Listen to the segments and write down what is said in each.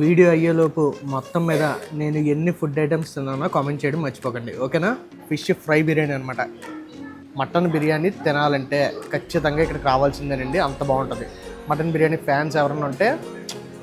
Video అయ్యేలోపు మొత్తం మీద నేను ఎన్ని ఫుడ్ ఐటమ్స్ తిన్నానో కామెంట్ చేయడం మర్చిపోకండి, ఓకేనా? ఫిష్ ఫ్రై బిర్యానీ అనమాట. మటన్ బిర్యానీ తినాలంటే ఖచ్చితంగా ఇక్కడికి రావాల్సిందేనండి, అంత బాగుంటుంది. మటన్ బిర్యానీ ఫ్యాన్స్ ఎవరైనా ఉంటే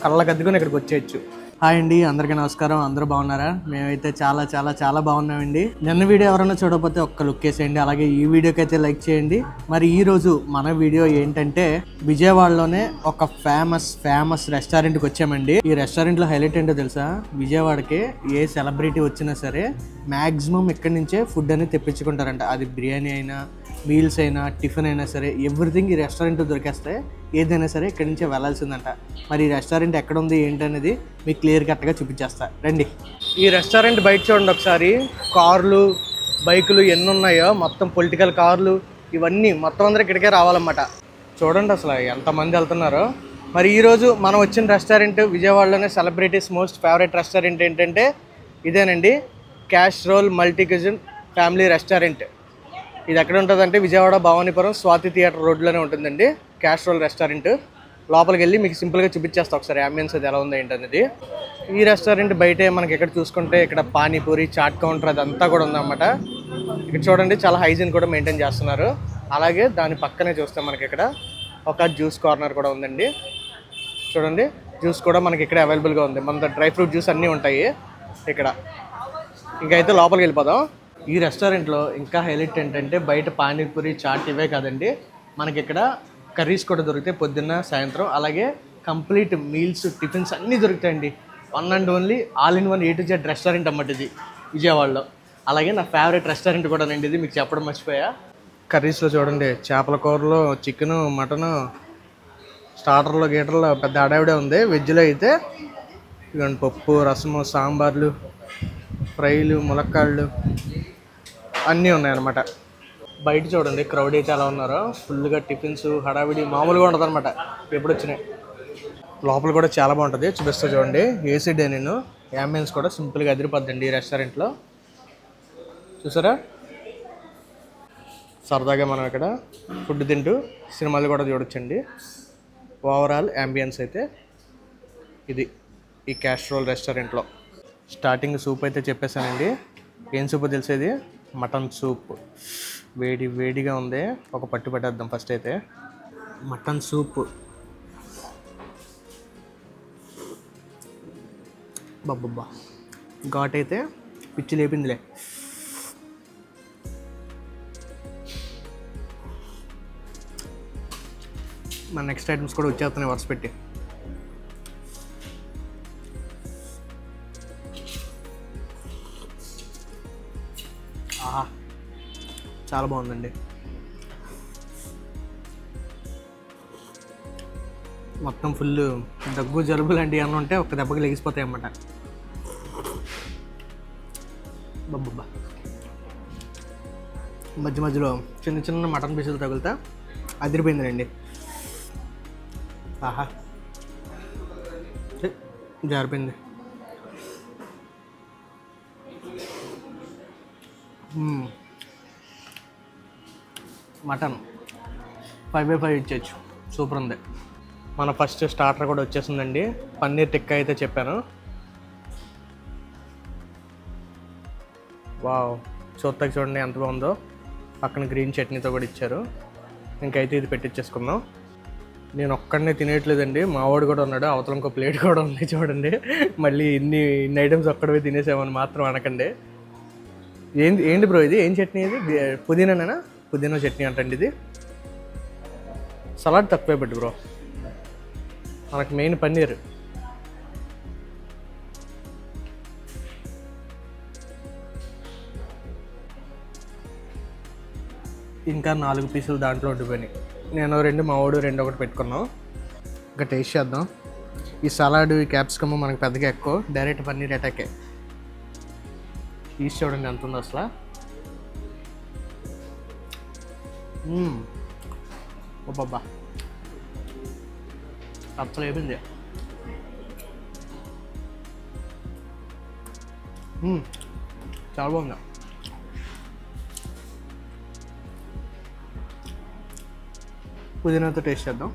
కళ్ళకద్దుకొని ఇక్కడికి వచ్చేయచ్చు. హాయ్ అండి, అందరికీ నమస్కారం. అందరూ బాగున్నారా? మేమైతే చాలా చాలా చాలా బాగున్నామండి. నిన్న వీడియో ఎవరైనా చూడకపోతే ఒక్క లుక్ వేసేయండి, అలాగే ఈ వీడియోకి అయితే లైక్ చేయండి. మరి ఈరోజు మన వీడియో ఏంటంటే విజయవాడలోనే ఒక ఫేమస్ రెస్టారెంట్కి వచ్చామండి. ఈ రెస్టారెంట్లో హైలైట్ ఏంటో తెలుసా? విజయవాడకి ఏ సెలబ్రిటీ వచ్చినా సరే మ్యాక్సిమం ఇక్కడి నుంచే ఫుడ్ అనేది తెప్పించుకుంటారంట. అది బిర్యానీ అయినా, మీల్స్ అయినా, టిఫిన్ అయినా సరే ఎవ్రీథింగ్ ఈ రెస్టారెంట్లో దొరికేస్తాయి. ఏదైనా సరే ఇక్కడి నుంచే వెళ్ళాల్సిందంట. మరి ఈ రెస్టారెంట్ ఎక్కడ ఉంది ఏంటనేది మీకు క్లియర్ కట్గా చూపించేస్తా రండి. ఈ రెస్టారెంట్ బయట చూడండి ఒకసారి. కార్లు, బైకులు ఎన్ని ఉన్నాయో, మొత్తం పొలిటికల్ కార్లు ఇవన్నీ మొత్తం అందరూ ఇక్కడికే రావాలన్నమాట. చూడండి అసలు ఎంతమంది వెళ్తున్నారో. మరి ఈరోజు మనం వచ్చిన రెస్టారెంట్ విజయవాడలోనే సెలబ్రిటీస్ మోస్ట్ ఫేవరెట్ రెస్టారెంట్ ఏంటంటే ఇదేనండి, Castrol multi cuisine family restaurant. ఇది ఎక్కడ ఉంటుందంటే విజయవాడ భవానీపురం స్వాతి థియేటర్ రోడ్లోనే ఉంటుందండి క్యాస్ట్రోల్ రెస్టారెంట్. లోపలికి వెళ్ళి మీకు సింపుల్గా చూపించేస్తా ఒకసారి అంబియన్స్ అది ఎలా ఉంది ఏంటనేది. ఈ రెస్టారెంట్ బయటే మనకి ఎక్కడ చూసుకుంటే ఇక్కడ పానీపూరి, చాట్ కౌంటర్ అదంతా కూడా ఉందన్నమాట. ఇక్కడ చూడండి చాలా హైజీన్ కూడా మెయింటైన్ చేస్తున్నారు. అలాగే దాని పక్కనే చూస్తే మనకి ఇక్కడ ఒక జ్యూస్ కార్నర్ కూడా ఉందండి. చూడండి జ్యూస్ కూడా మనకి ఇక్కడ అవైలబుల్గా ఉంది. మన డ్రై ఫ్రూట్ జ్యూస్ అన్నీ ఉంటాయి ఇక్కడ. ఇంకైతే లోపలికి వెళ్ళిపోదాం. ఈ రెస్టారెంట్లో ఇంకా హైలైట్ ఏంటంటే బయట పానీపూరి, చాట్ ఇవే కాదండి, మనకి ఇక్కడ కర్రీస్ కూడా దొరుకుతాయి పొద్దున్న సాయంత్రం. అలాగే కంప్లీట్ మీల్స్, టిఫిన్స్ అన్నీ దొరుకుతాయండి. One and only all in one A to Z restaurant అన్నమాట ఇది విజయవాడలో. అలాగే నా ఫేవరెట్ రెస్టారెంట్ కూడా అండి ఇది, మీకు చెప్పడం మర్చిపోయా. కర్రీస్లో చూడండి చేపల కూరలో, చికెను, మటను, స్టార్టర్లో గీటర్లో పెద్ద అడావిడే ఉంది. వెజ్లో అయితే ఇవన్నీ పప్పు, రసము, సాంబార్లు, ఫ్రైలు, ములక్కాళ్ళు అన్నీ ఉన్నాయన్నమాట. బయట చూడండి క్రౌడ్ అయితే ఎలా ఉన్నారో, ఫుల్గా టిఫిన్స్ హడావిడి మామూలుగా ఉంటుంది అనమాట. ఎప్పుడు వచ్చినాయి. లోపల కూడా చాలా బాగుంటుంది, చూపిస్తా చూడండి. ఏసీ డైనింగ్, యాంబియన్స్ కూడా సింపుల్గా అదిరిపోద్దండి ఈ రెస్టారెంట్లో. చూసారా సరదాగా మనం ఇక్కడ ఫుడ్ తింటూ సినిమాలు కూడా చూడొచ్చండి. ఓవరాల్ యాంబియన్స్ అయితే ఇది ఈ క్యాస్ట్రోల్ రెస్టారెంట్లో. స్టార్టింగ్ సూప్ అయితే చెప్పేశానండి. ఏం సూప్ తెలిసేది? Mutton soup. వేడి వేడిగా ఉంది, ఒక పట్టు పెట్టేద్దాం ఫస్ట్ అయితే. మటన్ సూప్ బాబ్బా, ఘాట్ అయితే పిచ్చి లేపిందిలే. మన నెక్స్ట్ ఐటమ్స్ కూడా వచ్చేస్తున్నాయి వరుస పెట్టి. ఆహా, చాలా బాగుందండి. మొత్తం ఫుల్ దగ్గు, జలుబు లాంటివి ఏమన్నా ఉంటే ఒక దెబ్బకి లెగిసిపోతాయి అన్నమాట. బాబ్బా, మధ్య మధ్యలో చిన్న చిన్న మటన్ పీసులు తగులుతా అదిరిపోయిందండి. ఆహా, జారిపోయింది. మటన్ 5/5 ఇచ్చేయచ్చు, సూపర్ ఉంది. మన ఫస్ట్ స్టార్టర్ కూడా వచ్చేసిందండి. పన్నీర్ టిక్కా అయితే చెప్పాను. వావ్, చూత్తకి చూడండి ఎంత బాగుందో. పక్కన గ్రీన్ చట్నీతో కూడా ఇచ్చారు. ఇంకైతే ఇది పెట్టించేసుకుందాం. నేను ఒక్కడనే తినేయట్లేదండి, మా వాడు కూడా ఉన్నాడు. అవతల ఇంకో ప్లేట్ కూడా ఉంది చూడండి. మళ్ళీ ఇన్ని ఐటమ్స్ ఒక్కడవే తినేసామని మాత్రం అనకండి. ఏంటి బ్రో ఇది? ఏం చట్నీ ఇది? పుదీనానేనా? పుదీనా చట్నీ అంటండి ఇది. సలాడ్ తక్కువే పెట్టు బ్రో, మనకు మెయిన్ పన్నీర్. ఇంకా 4 పీసులు దాంట్లో ఉండిపోయినాయి. నేను 2, మా వాడు 2 ఒకటి పెట్టుకున్నాం. ఇంకా టేస్ట్ చేద్దాం. ఈ సలాడ్, ఈ క్యాప్సికమ్ మనకు పెద్దగా ఎక్కువ, డైరెక్ట్ పన్నీర్ అటాకే. తీసి చూడండి ఎంత ఉందో అసలు. బాబా, అసలు అయిపోయింది. చాలా బాగుంది. పుదీనాతో టేస్ట్ చేద్దాం.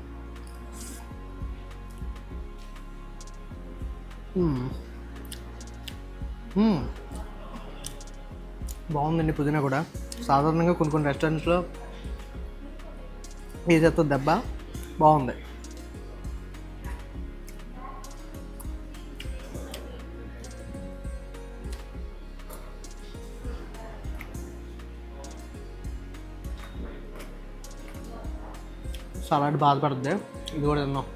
బాగుందండి పుదీనా కూడా. సాధారణంగా కొన్ని కొన్ని రెస్టారెంట్స్లో వేసేస్తుంది దెబ్బ, బాగుంది. సలాడ్ బాధపడుద్ది, ఇది కూడా తిన్నాం.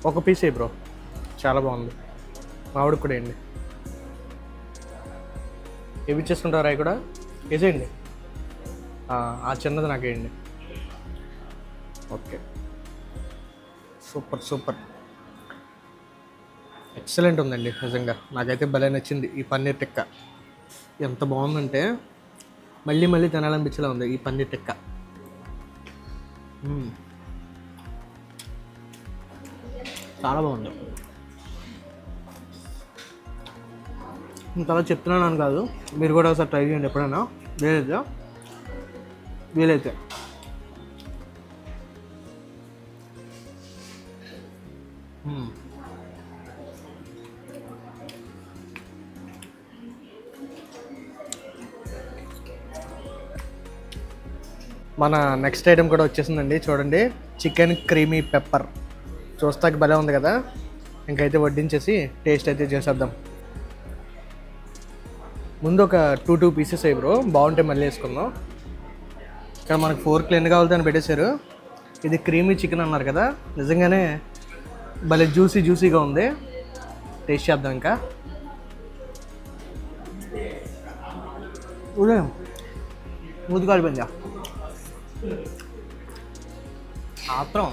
ఒక పీసే బ్రో, చాలా బాగుంది. మామిడికి కూడా వేయండి. ఏవి ఇచ్చేసుకుంటారు అవి కూడా వేసేయండి. ఆ చిన్నది నాకు వేయండి. ఓకే, సూపర్ సూపర్, ఎక్సలెంట్ ఉందండి. నిజంగా నాకైతే భలే నచ్చింది ఈ పన్నీర్ టిక్కా. ఎంత బాగుందంటే మళ్ళీ మళ్ళీ తినాలనిపించేలా ఉంది ఈ పన్నీర్ టిక్కా. చాలా బాగుంది. ఇంతలా చెప్తున్నాను అని కాదు, మీరు కూడా ఒకసారి ట్రై చేయండి ఎప్పుడైనా వీలైతే. మన నెక్స్ట్ ఐటెం కూడా వచ్చేసిందండి. చూడండి, చికెన్ క్రీమీ పెప్పర్. చూస్తాకి భలే ఉంది కదా. ఇంకైతే వడ్డించేసి టేస్ట్ అయితే చేసేద్దాం. ముందు ఒక 2 పీసెస్ అయ్యి బ్రో, బాగుంటే మళ్ళీ వేసుకుందాం. ఇక్కడ మనకు 4 ఎన్ని కావాలితే అని పెట్టేశారు. ఇది క్రీమీ చికెన్ అన్నారు కదా, నిజంగానే భలే జ్యూసీగా ఉంది. టేస్ట్ చేద్దాం. ఇంకా మూతి కాలిపోయిందా ఆత్రం.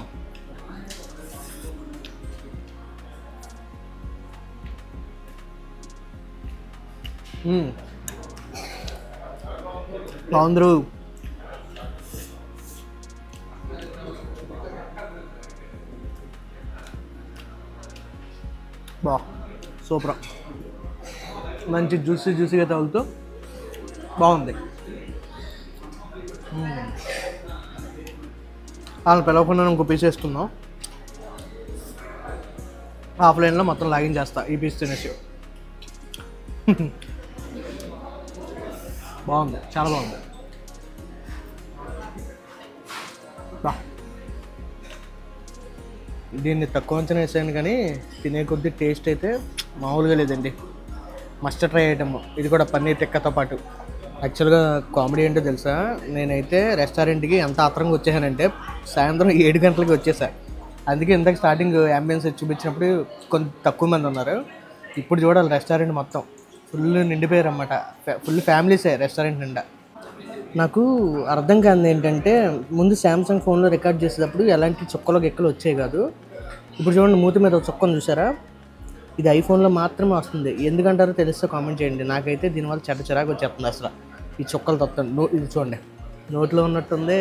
బాగుందరు. సూపర్, మంచి జ్యూసీగా తగులుతూ బాగుంది. వాళ్ళని పిలవకుండా ఇంకో పీస్ వేసుకుందాం. ఆఫ్లైన్లో మొత్తం లాగిన్ చేస్తా ఈ పీస్ తినేసి. బాగుంది, చాలా బాగుంది. దీన్ని తక్కువ అంచనా వేసాను కానీ తినే కొద్దీ టేస్ట్ అయితే మామూలుగా లేదండి. మస్ట్ ట్రై ఐటమ్ ఇది కూడా, పన్నీర్ టిక్కాతో పాటు. యాక్చువల్గా కామెడీ ఏంటో తెలుసా, నేనైతే రెస్టారెంట్కి ఎంత ఆత్రంగా వచ్చేసానంటే సాయంత్రం 7 గంటలకి వచ్చేసా. అందుకే ఇంతకు స్టార్టింగ్ అంబియన్స్ చూపించినప్పుడు కొంత తక్కువ మంది ఉన్నారు. ఇప్పుడు చూడాలి రెస్టారెంట్ మొత్తం ఫుల్ నిండిపోయారు అన్నమాట. ఫుల్ ఫ్యామిలీసే రెస్టారెంట్ నిండా. నాకు అర్థం కాదు ఏంటంటే, ముందు శాంసంగ్ ఫోన్లో రికార్డ్ చేసేటప్పుడు ఎలాంటి చుక్కలు గెక్కలు వచ్చాయి కాదు. ఇప్పుడు చూడండి, మూతి మీద చుక్కను చూసారా, ఇది ఐఫోన్లో మాత్రమే వస్తుంది. ఎందుకంటారో తెలిస్తే కామెంట్ చేయండి. నాకైతే దీనివల్ల చిరాకు వచ్చేస్తుంది అసలు ఈ చుక్కలు తొత్తండి. ఇది చూడండి, నోట్లో ఉన్నట్టుంది.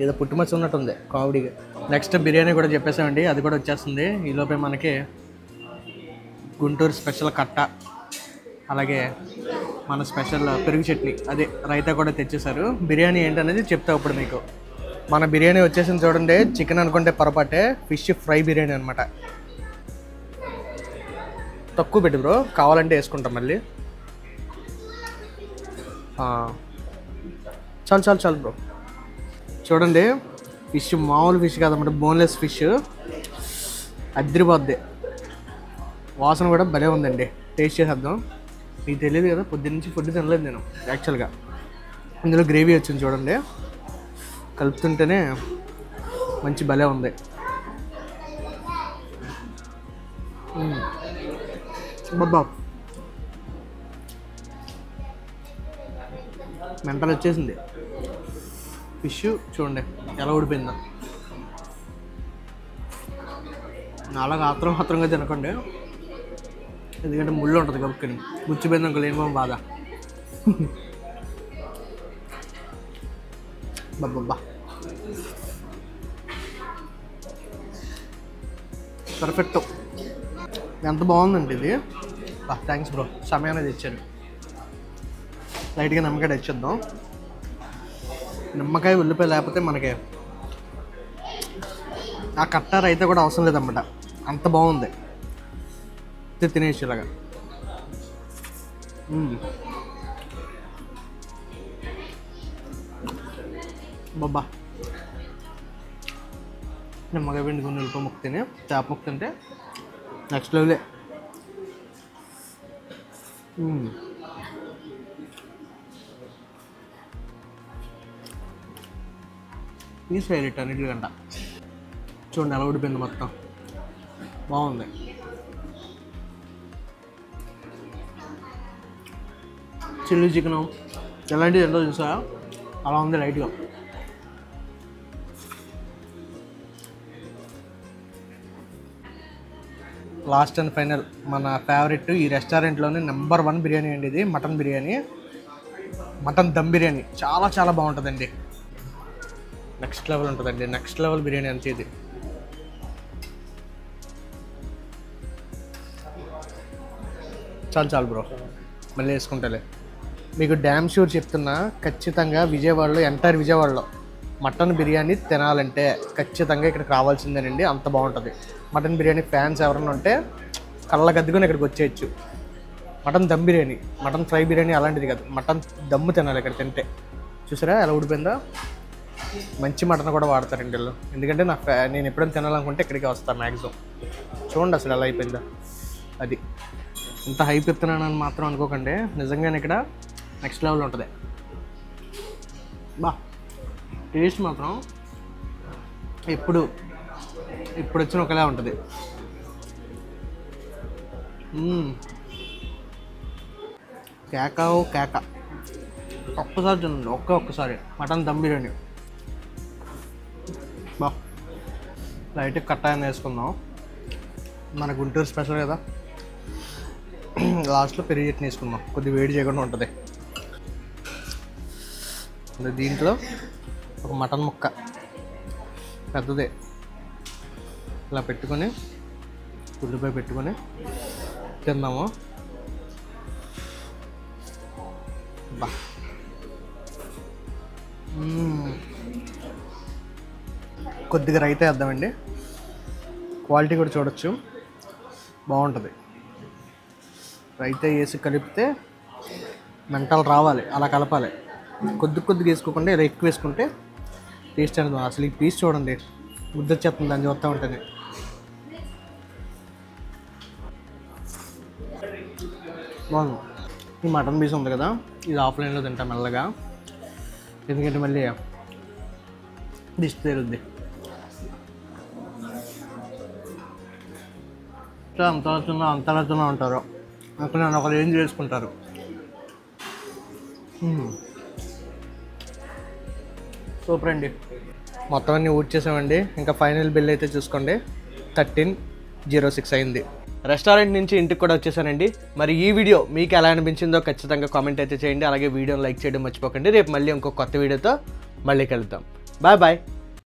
ఏదో పుట్టుమచ్చ ఉన్నట్టుంది కామెడీగా. నెక్స్ట్ బిర్యానీ కూడా చెప్పేసామండి, అది కూడా వచ్చేస్తుంది. ఈలోపే మనకి గుంటూరు స్పెషల్ కట్ట, అలాగే మన స్పెషల్ పెరుగు చట్నీ, అదే రైతా కూడా తెచ్చేశారు. బిర్యానీ ఏంటనేది చెప్తా ఇప్పుడు మీకు. మన బిర్యానీ వచ్చేసింది చూడండి. చికెన్ అనుకుంటే పొరపాటే, ఫిష్ ఫ్రై బిర్యానీ అనమాట. తక్కువ పెట్టి బ్రో, కావాలంటే వేసుకుంటాం మళ్ళీ. చాలు బ్రో. చూడండి, ఫిష్ మామూలు ఫిష్ కాదన్నమాట, బోన్లెస్ ఫిష్. అదిరిపోద్ది, వాసన కూడా భలే ఉందండి. టేస్ట్ చేసేద్దాం. మీకు తెలియదు కదా, పొద్దున్నుంచి ఫుడ్ తినలేదు నేను యాక్చువల్గా. ఇందులో గ్రేవీ వచ్చింది చూడండి, కలుపుతుంటేనే మంచి భలే ఉంది. బాబా మెంటల్ వచ్చేసింది. ఫిష్ చూడండి ఎలా ఊడిపోయిందో. అలాగా ఆత్రంగా తినకండి, ఎందుకంటే ముళ్ళు ఉంటుంది కప్పుకొని. గుచ్చిపోయింది అనుకో లేని బాధ. బాబా పర్ఫెక్ట్, ఎంత బాగుందండి ఇది. థ్యాంక్స్ బ్రో, సమయాన్ని తెచ్చారు. లైట్గా నిమ్మకాయ తెచ్చేద్దాం. నిమ్మకాయ ఉల్లిపాయ లేకపోతే మనకి ఆ కట్ట రైతా కూడా అవసరం లేదన్నమాట, అంత బాగుంది. తినేసేలాగా. బాబా నిమ్మకాయ పిండుకొని ఉల్లిపాయ ముక్క తిని చేప ముక్క తింటే నెక్స్ట్ లెవెలే. పీస్ హైలైట్ అన్నిటికంట. చూడండి ఎలా ఉడిపోయింది మొత్తం, బాగుంది. చిల్లీ చికెను ఎలాంటిది ఎంతో చూసా అలా ఉంది లైట్గా. లాస్ట్ అండ్ ఫైనల్ మన ఫేవరెట్ ఈ రెస్టారెంట్లోనే నెంబర్ 1 బిర్యానీ అండి ఇది. మటన్ బిర్యానీ, మటన్ దమ్ బిర్యానీ చాలా చాలా బాగుంటుందండి. నెక్స్ట్ లెవెల్ ఉంటుందండి, నెక్స్ట్ లెవెల్ బిర్యానీ అంతే ఇది. చాలు బ్రో, మళ్ళీ వేసుకుంటాలే. మీకు డ్యామ్ షూర్ చెప్తున్నా, ఖచ్చితంగా విజయవాడలో, ఎంటైర్ విజయవాడలో మటన్ బిర్యానీ తినాలంటే ఖచ్చితంగా ఇక్కడికి రావాల్సిందేనండి, అంత బాగుంటుంది. మటన్ బిర్యానీ ఫ్యాన్స్ ఎవరైనా ఉంటే కళ్ళగద్దుకొని ఇక్కడికి వచ్చేయచ్చు. Mutton dum biryani, mutton fry biryani అలాంటిది కాదు, మటన్ దమ్ము తినాలి ఇక్కడ తింటే. చూసారా ఎలా ఉడిపోయిందో. మంచి మటన్ కూడా వాడతారండి వీళ్ళు, ఎందుకంటే నేను ఎప్పుడైనా తినాలనుకుంటే ఇక్కడికి వస్తాను మ్యాక్సిమం. చూడండి అసలు ఎలా అయిపోయిందో. అది ఇంత హైప్ ఎత్తున్నానని మాత్రం అనుకోకండి, నిజంగానే ఇక్కడ నెక్స్ట్ లెవెల్ ఉంటుంది. టేస్ట్ మాత్రం ఇప్పుడు వచ్చిన ఒకలా ఉంటుంది. కేక ఒక్కసారి తినండి, ఒక్కసారి మటన్ దమ్ బిర్యానీ. లైట్ కట్టాయని వేసుకుందాం, మన గుంటూరు స్పెషల్ కదా. లాస్ట్లో పెరుగు చట్నీ వేసుకుందాం, కొద్దిగా వేడి చేయకుండా ఉంటుంది. దీంట్లో ఒక మటన్ ముక్క పెద్దదే ఇలా పెట్టుకొని ఉల్లిపాయ పెట్టుకొని తిందాము. కొద్దిగా రైతా వేద్దామండి, క్వాలిటీ కూడా చూడొచ్చు, బాగుంటుంది. రైతా వేసి కలిపితే మెంటల్ రావాలి, అలా కలపాలి. కొద్దిగా వేసుకోకుండా ఇలా ఎక్కువ వేసుకుంటే టేస్ట్ అనేది. అసలు ఈ పీస్ చూడండి, ముద్దొచ్చేస్తుంది దాన్ని చూస్తూ ఉంటుంది. బాగుంది. ఈ మటన్ పీస్ ఉంది కదా, ఇది ఆఫ్లైన్లో తింటాం మెల్లగా, ఎందుకంటే మళ్ళీ డిష్ తేలుద్ది. అంతలా ఉంటారు అక్కడ, నన్ను ఒకరు ఏం చేసుకుంటారు. సూపర్ అండి. మొత్తం అన్నీ ఊడ్ చేసామండి. ఇంకా ఫైనల్ బిల్ అయితే చూసుకోండి, 1306 అయింది. రెస్టారెంట్ నుంచి ఇంటికి కూడా వచ్చేసానండి. మరి ఈ వీడియో మీకు ఎలా అనిపించిందో ఖచ్చితంగా కామెంట్ అయితే చేయండి. అలాగే వీడియోని లైక్ చేయడం మర్చిపోకండి. రేపు మళ్ళీ ఇంకో కొత్త వీడియోతో మళ్ళీ కలుద్దాం. బాయ్.